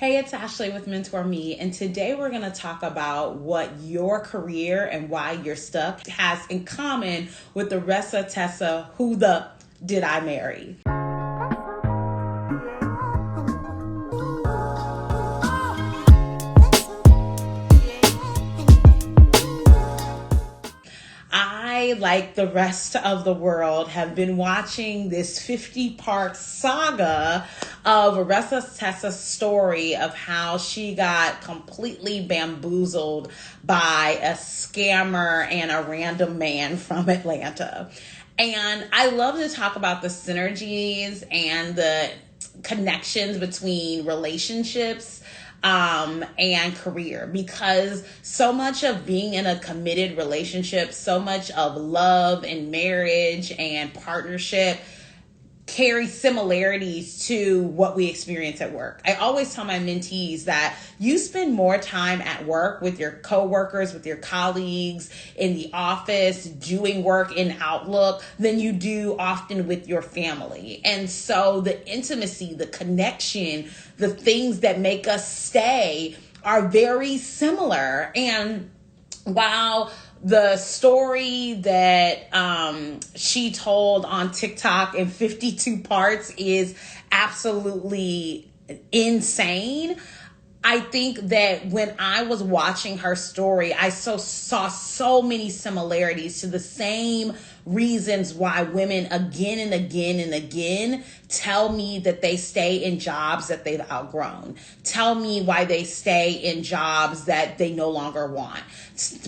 Hey, it's Ashley with Mentor Me, and today we're going to talk about what your career and why you're stuck has in common with the Ressa Tessa, Who the Did I Marry? I, like the rest of the world, have been watching this 50-part saga of Ressa Tessa's story of how she got completely bamboozled by a scammer and a random man from Atlanta. And I love to talk about the synergies and the connections between relationships and career, because so much of being in a committed relationship, so much of love and marriage and partnership carry similarities to what we experience at work. I always tell my mentees that you spend more time at work with your coworkers, with your colleagues, in the office, doing work in Outlook than you do often with your family. And so the intimacy, the connection, the things that make us stay are very similar. And while the story that she told on TikTok in 52 parts is absolutely insane, I think that when I was watching her story, I saw so many similarities to the same reasons why women again and again and again tell me that they stay in jobs that they've outgrown. Tell me why they stay in jobs that they no longer want.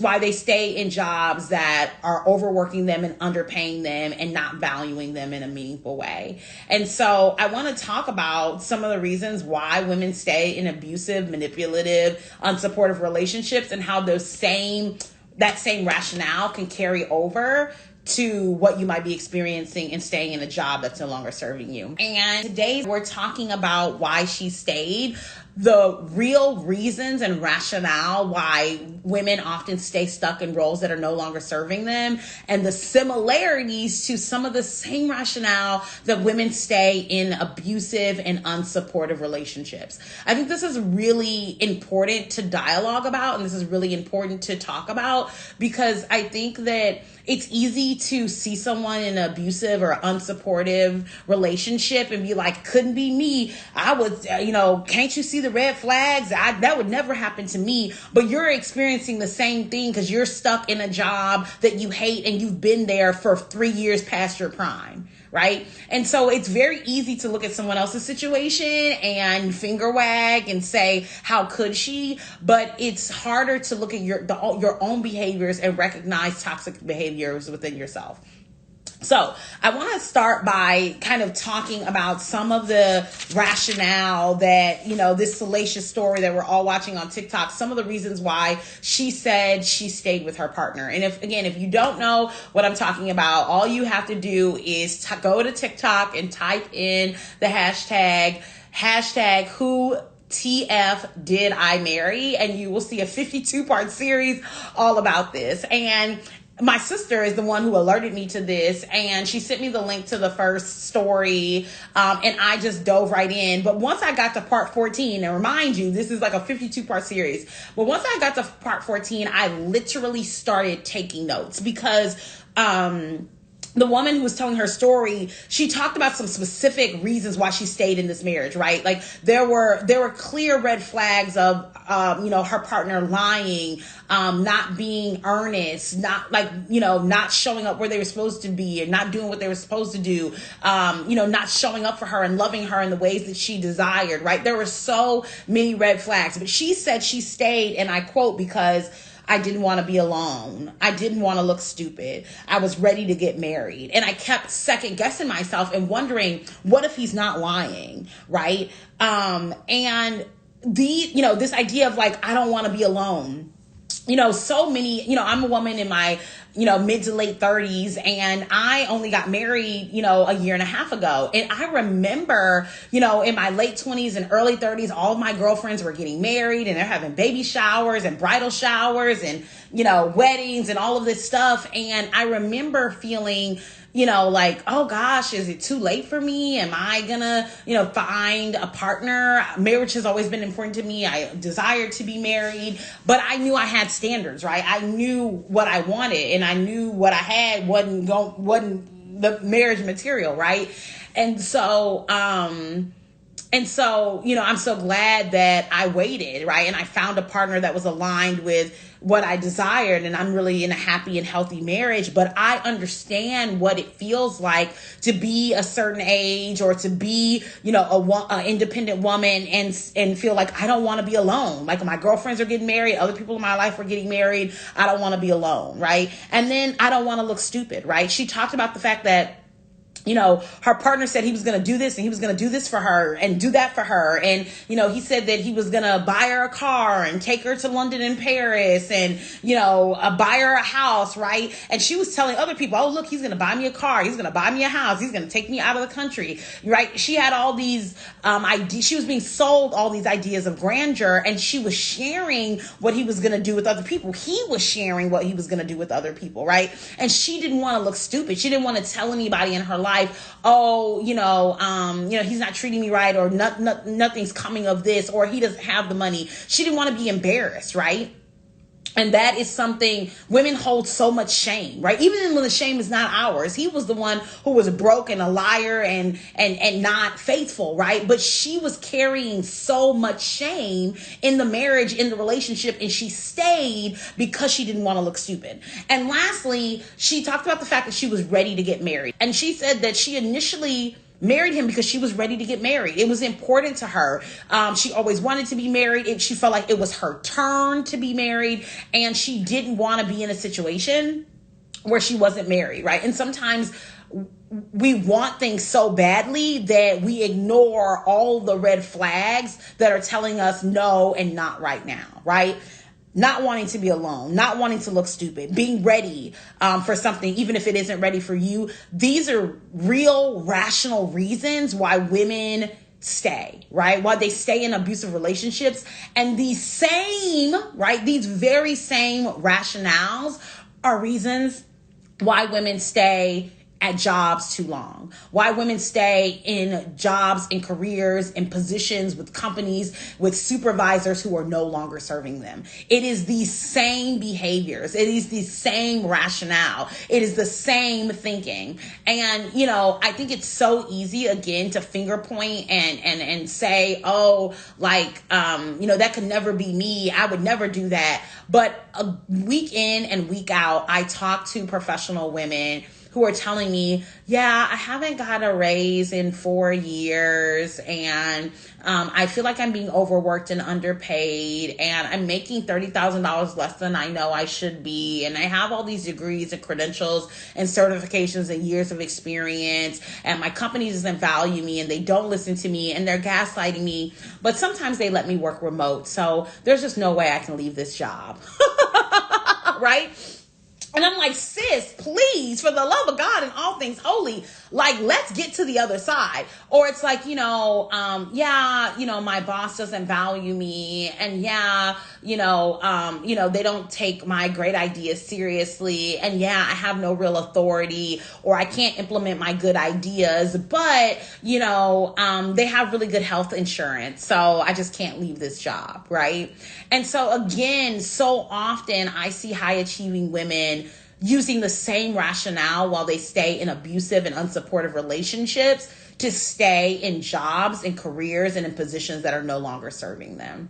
Why they stay in jobs that are overworking them and underpaying them and not valuing them in a meaningful way. And so I want to talk about some of the reasons why women stay in abusive, manipulative, unsupportive relationships, and how that same rationale can carry over to what you might be experiencing and staying in a job that's no longer serving you. And today we're talking about why she stayed, the real reasons and rationale why women often stay stuck in roles that are no longer serving them, and the similarities to some of the same rationale that women stay in abusive and unsupportive relationships. I think this is really important to dialogue about, and this is really important to talk about, because I think that it's easy to see someone in an abusive or unsupportive relationship and be like, couldn't be me. I would, can't you see the red flags? That would never happen to me. But you're experiencing the same thing because you're stuck in a job that you hate and you've been there for 3 years past your prime. Right? And so it's very easy to look at someone else's situation and finger wag and say, how could she? But it's harder to look at your own behaviors and recognize toxic behaviors within yourself. So I want to start by kind of talking about some of the rationale that, this salacious story that we're all watching on TikTok, some of the reasons why she said she stayed with her partner. And if you don't know what I'm talking about, all you have to do is go to TikTok and type in the hashtag who TF did I marry, and you will see a 52-part series all about this. And my sister is the one who alerted me to this, and she sent me the link to the first story, and I just dove right in. But once I got to part 14, and remind you, this is like a 52-part series, but once I got to part 14, I literally started taking notes, because the woman who was telling her story, she talked about some specific reasons why she stayed in this marriage, right? Like there were clear red flags of, her partner lying, not being earnest, not showing up where they were supposed to be and not doing what they were supposed to do, not showing up for her and loving her in the ways that she desired, right? There were so many red flags, but she said she stayed, and I quote, because I didn't want to be alone. I didn't want to look stupid. I was ready to get married. And I kept second guessing myself and wondering, what if he's not lying? Right. And this idea of like, I don't want to be alone. So many, I'm a woman in my, mid to late 30s, and I only got married, a year and a half ago. And I remember, in my late 20s and early 30s, all of my girlfriends were getting married, and they're having baby showers and bridal showers and, weddings and all of this stuff. And I remember feeling like, oh gosh, is it too late for me? Am I gonna, find a partner? Marriage has always been important to me. I desired to be married, but I knew I had standards, right? I knew what I wanted, and I knew what I had wasn't the marriage material, right? And so, I'm so glad that I waited, right? And I found a partner that was aligned with what I desired, and I'm really in a happy and healthy marriage. But I understand what it feels like to be a certain age, or to be, a independent woman, and feel like I don't want to be alone. Like, my girlfriends are getting married, other people in my life are getting married. I don't want to be alone, right? And then I don't want to look stupid, right? She talked about the fact that, her partner said he was going to do this, and he was going to do this for her and do that for her. And, he said that he was going to buy her a car and take her to London and Paris and, buy her a house, right? And she was telling other people, oh, look, he's going to buy me a car. He's going to buy me a house. He's going to take me out of the country, right? She had all these ideas. She was being sold all these ideas of grandeur, and she was sharing what he was going to do with other people. He was sharing what he was going to do with other people, right? And she didn't want to look stupid. She didn't want to tell anybody in her life, oh, he's not treating me right, or nothing's coming of this, or he doesn't have the money. She didn't want to be embarrassed, right? And that is something women hold so much shame, right? Even when the shame is not ours. He was the one who was broke and a liar and not faithful, right? But she was carrying so much shame in the marriage, in the relationship, and she stayed because she didn't want to look stupid. And lastly, she talked about the fact that she was ready to get married. And she said that she initially married him because she was ready to get married. It was important to her. She always wanted to be married. She felt like it was her turn to be married, and she didn't want to be in a situation where she wasn't married, right? And sometimes we want things so badly that we ignore all the red flags that are telling us no and not right now, right? Not wanting to be alone, not wanting to look stupid, being ready for something, even if it isn't ready for you. These are real, rational reasons why women stay, right? Why they stay in abusive relationships. And these very same rationales are reasons why women stay at jobs too long, why women stay in jobs and careers and positions with companies with supervisors who are no longer serving them. It is these same behaviors. It is the same rationale. It is the same thinking. And, I think it's so easy, again, to finger point and say, oh, that could never be me. I would never do that. But week in and week out, I talk to professional women who are telling me, yeah, I haven't got a raise in 4 years, and I feel like I'm being overworked and underpaid, and I'm making $30,000 less than I know I should be, and I have all these degrees and credentials and certifications and years of experience, and my company doesn't value me, and they don't listen to me, and they're gaslighting me, but sometimes they let me work remote, so there's just no way I can leave this job, right? And I'm like, sis, please, for the love of God and all things holy, let's get to the other side. Or it's like, my boss doesn't value me. And they don't take my great ideas seriously. And I have no real authority, or I can't implement my good ideas, but, they have really good health insurance. So I just can't leave this job. Right. And so again, so often I see high achieving women using the same rationale while they stay in abusive and unsupportive relationships to stay in jobs and careers and in positions that are no longer serving them.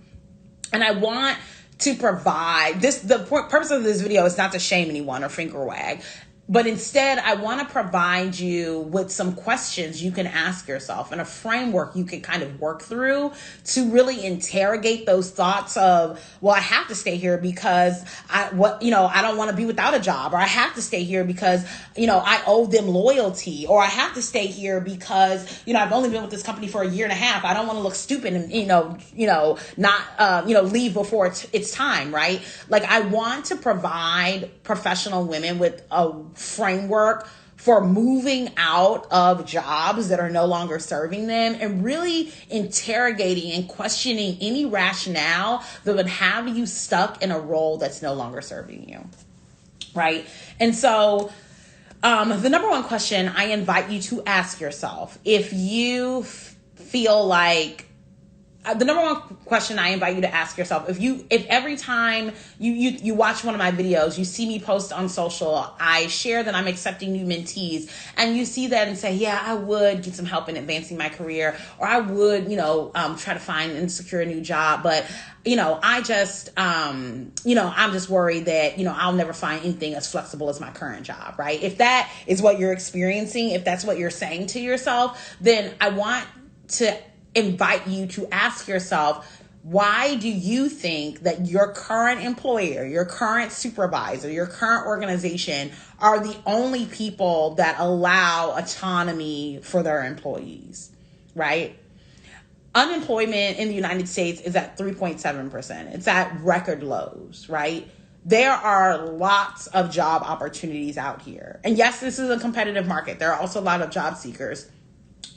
And I want to provide this. The purpose of this video is not to shame anyone or finger wag, but instead I want to provide you with some questions you can ask yourself and a framework you can kind of work through to really interrogate those thoughts of, well, I have to stay here because I don't want to be without a job, or I have to stay here because, I owe them loyalty, or I have to stay here because, I've only been with this company for a year and a half. I don't want to look stupid and, not, leave before it's time, right? I want to provide professional women with a framework for moving out of jobs that are no longer serving them, and really interrogating and questioning any rationale that would have you stuck in a role that's no longer serving you. Right. And so The number one question I invite you to ask yourself, if you feel like, the number one question I invite you to ask yourself, if every time you watch one of my videos, you see me post on social, I share that I'm accepting new mentees, and you see that and say, yeah, I would get some help in advancing my career, or I would, try to find and secure a new job, but I just, I'm just worried that, I'll never find anything as flexible as my current job, right? If that is what you're experiencing, if that's what you're saying to yourself, then I want to invite you to ask yourself, why do you think that your current employer, your current supervisor, your current organization are the only people that allow autonomy for their employees, right? Unemployment in the United States is at 3.7%. It's at record lows, right? There are lots of job opportunities out here. And yes, this is a competitive market. There are also a lot of job seekers,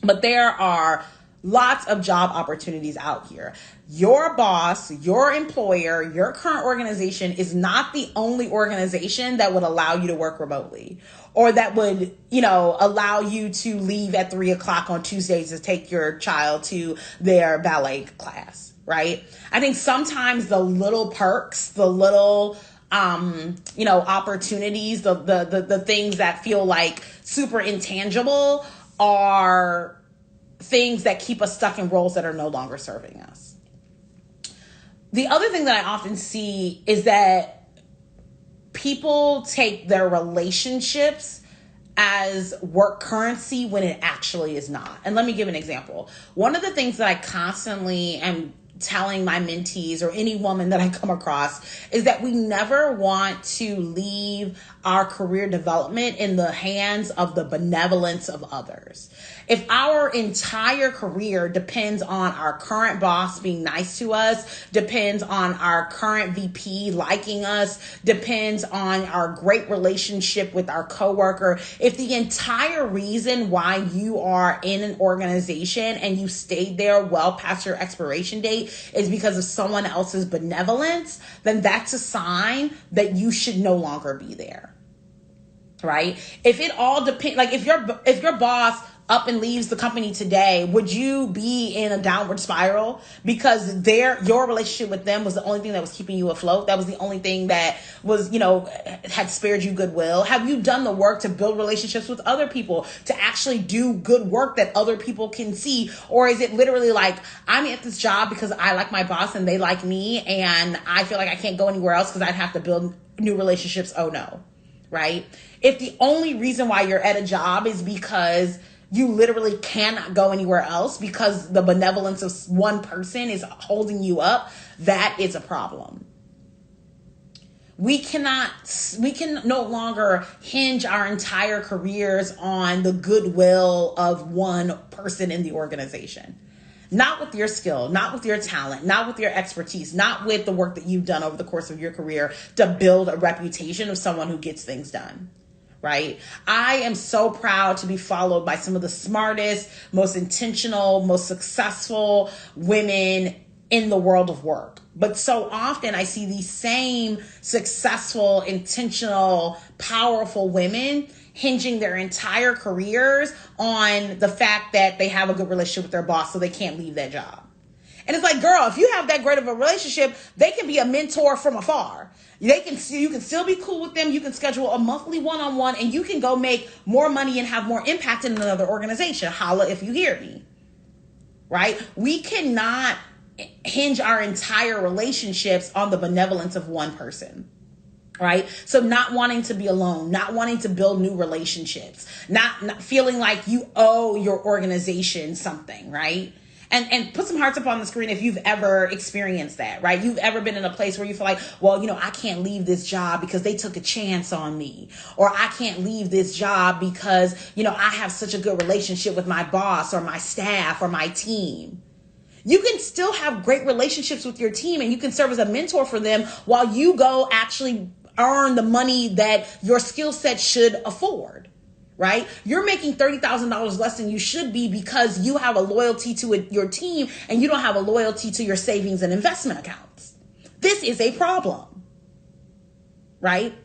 but there are lots of job opportunities out here. Your boss, your employer, your current organization is not the only organization that would allow you to work remotely, or that would, allow you to leave at 3:00 on Tuesdays to take your child to their ballet class, right? I think sometimes the little perks, the little, opportunities, the things that feel like super intangible are things that keep us stuck in roles that are no longer serving us. The other thing that I often see is that people take their relationships as work currency when it actually is not. And let me give an example. One of the things that I constantly am telling my mentees, or any woman that I come across, is that we never want to leave our career development in the hands of the benevolence of others. If our entire career depends on our current boss being nice to us, depends on our current VP liking us, depends on our great relationship with our coworker, if the entire reason why you are in an organization and you stayed there well past your expiration date is because of someone else's benevolence, then that's a sign that you should no longer be there. Right? If it all depends, like if your boss up and leaves the company today, would you be in a downward spiral because your relationship with them was the only thing that was keeping you afloat? That was the only thing that was, had spared you goodwill? Have you done the work to build relationships with other people, to actually do good work that other people can see? Or is it literally like, I'm at this job because I like my boss and they like me, and I feel like I can't go anywhere else because I'd have to build new relationships? Oh no. Right? If the only reason why you're at a job is because you literally cannot go anywhere else because the benevolence of one person is holding you up, that is a problem. We can no longer hinge our entire careers on the goodwill of one person in the organization. Not with your skill, not with your talent, not with your expertise, not with the work that you've done over the course of your career to build a reputation of someone who gets things done. Right? I am so proud to be followed by some of the smartest, most intentional, most successful women in the world of work. But so often I see these same successful, intentional, powerful women hinging their entire careers on the fact that they have a good relationship with their boss, so they can't leave that job. And it's like, girl, if you have that great of a relationship, they can be a mentor from afar. You can still be cool with them. You can schedule a monthly one-on-one, and you can go make more money and have more impact in another organization. Holla if you hear me. Right? We cannot hinge our entire relationships on the benevolence of one person. Right? So not wanting to be alone, not wanting to build new relationships, not feeling like you owe your organization something, right? And put some hearts up on the screen if you've ever experienced that, right? You've ever been in a place where you feel like, well, I can't leave this job because they took a chance on me. Or I can't leave this job because, I have such a good relationship with my boss or my staff or my team. You can still have great relationships with your team, and you can serve as a mentor for them while you go actually earn the money that your skill set should afford. Right? You're making $30,000 less than you should be because you have a loyalty to your team and you don't have a loyalty to your savings and investment accounts. This is a problem. Right?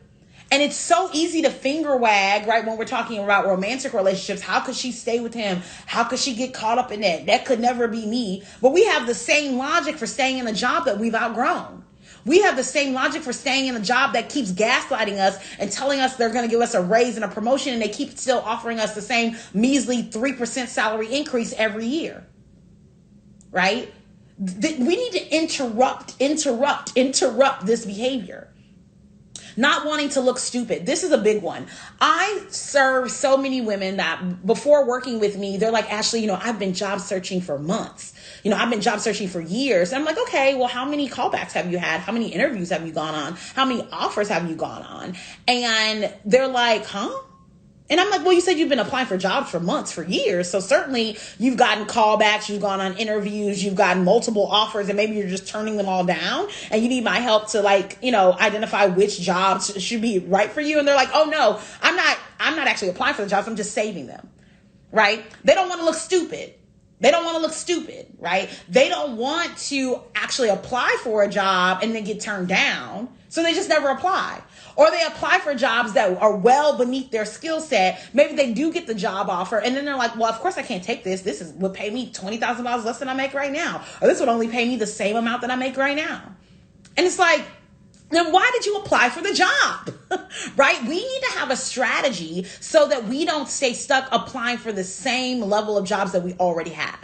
And it's so easy to finger wag, right, when we're talking about romantic relationships. How could she stay with him? How could she get caught up in that? That could never be me. But we have the same logic for staying in a job that we've outgrown. We have the same logic for staying in a job that keeps gaslighting us and telling us they're going to give us a raise and a promotion, and they keep still offering us the same measly 3% salary increase every year, right? We need to interrupt this behavior. Not wanting to look stupid. This is a big one. I serve so many women that before working with me, they're like, Ashley, I've been job searching for months. I've been job searching for years. And I'm like, okay, well, how many callbacks have you had? How many interviews have you gone on? How many offers have you gone on? And they're like, huh? And I'm like, well, you said you've been applying for jobs for months, for years. So certainly you've gotten callbacks, you've gone on interviews, you've gotten multiple offers, and maybe you're just turning them all down. And you need my help to identify which jobs should be right for you. And they're like, oh no, I'm not actually applying for the jobs. I'm just saving them. Right? They don't want to look stupid. Right? They don't want to actually apply for a job and then get turned down. So they just never apply. Or they apply for jobs that are well beneath their skill set. Maybe they do get the job offer, and then they're like, well, of course I can't take this. This would pay me $20,000 less than I make right now. Or this would only pay me the same amount that I make right now. And it's like, then why did you apply for the job? Right? We need to have a strategy so that we don't stay stuck applying for the same level of jobs that we already have.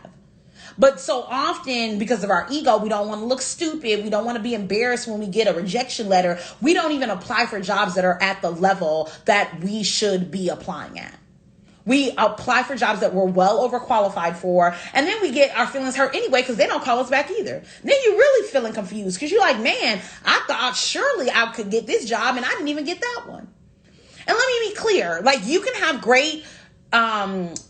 But so often, because of our ego, we don't want to look stupid. We don't want to be embarrassed when we get a rejection letter. We don't even apply for jobs that are at the level that we should be applying at. We apply for jobs that we're well overqualified for, and then we get our feelings hurt anyway because they don't call us back either. Then you're really feeling confused because you're like, man, I thought surely I could get this job, and I didn't even get that one. And let me be clear, you can have great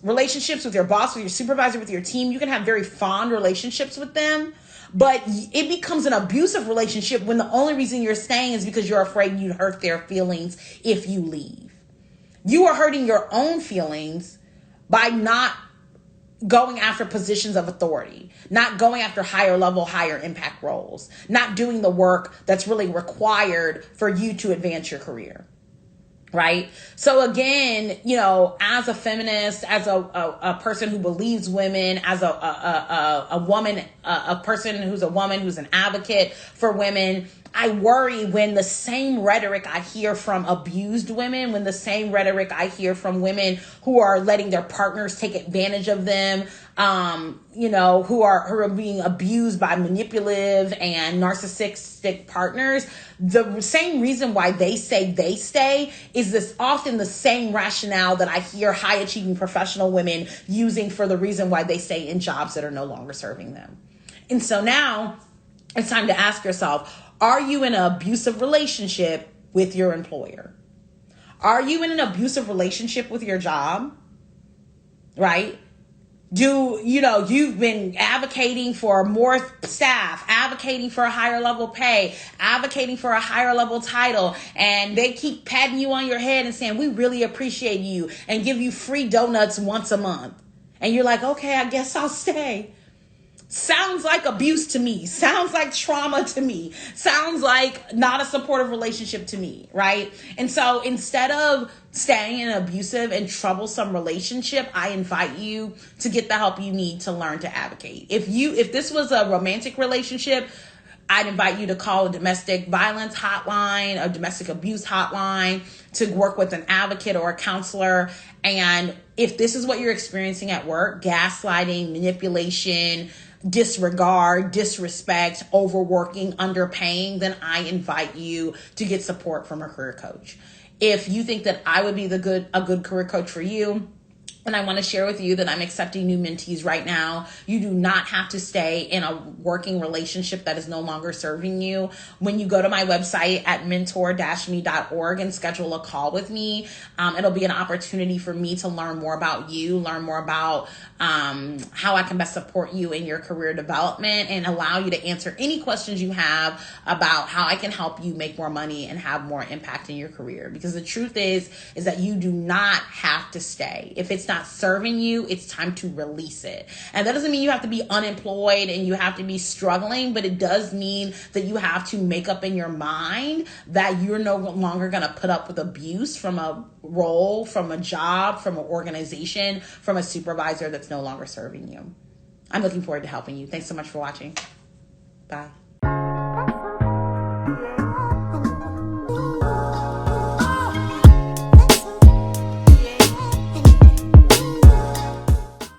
relationships with your boss, with your supervisor, with your team. You can have very fond relationships with them, but it becomes an abusive relationship when the only reason you're staying is because you're afraid you'd hurt their feelings if you leave. You are hurting your own feelings by not going after positions of authority, not going after higher level, higher impact roles, not doing the work that's really required for you to advance your career. Right? So again, as a feminist, as a person who believes women, as a woman, a person who's a woman, who's an advocate for women, I worry when the same rhetoric I hear from abused women, when the same rhetoric I hear from women who are letting their partners take advantage of them, who are being abused by manipulative and narcissistic partners, the same reason why they say they stay is this often the same rationale that I hear high achieving professional women using for the reason why they stay in jobs that are no longer serving them. And so now it's time to ask yourself, are you in an abusive relationship with your employer? Are you in an abusive relationship with your job? Right? You've been advocating for more staff, advocating for a higher level pay, advocating for a higher level title, and they keep patting you on your head and saying, we really appreciate you, and give you free donuts once a month. And you're like, okay, I guess I'll stay. Sounds like abuse to me. Sounds like trauma to me. Sounds like not a supportive relationship to me, right? And so instead of staying in an abusive and troublesome relationship, I invite you to get the help you need to learn to advocate. If this was a romantic relationship, I'd invite you to call a domestic violence hotline, a domestic abuse hotline, to work with an advocate or a counselor. And if this is what you're experiencing at work, gaslighting, manipulation, disregard, disrespect, overworking, underpaying, then I invite you to get support from a career coach. If you think that I would be a good career coach for you, and I want to share with you that I'm accepting new mentees right now. You do not have to stay in a working relationship that is no longer serving you. When you go to my website at mentor-me.org and schedule a call with me, it'll be an opportunity for me to learn more about you, learn more about how I can best support you in your career development, and allow you to answer any questions you have about how I can help you make more money and have more impact in your career. Because the truth is that you do not have to stay. If it's not serving you, it's time to release it. And that doesn't mean you have to be unemployed and you have to be struggling, but it does mean that you have to make up in your mind that you're no longer going to put up with abuse from a role, from a job, from an organization, from a supervisor that's no longer serving you. I'm looking forward to helping you. Thanks so much for watching. Bye.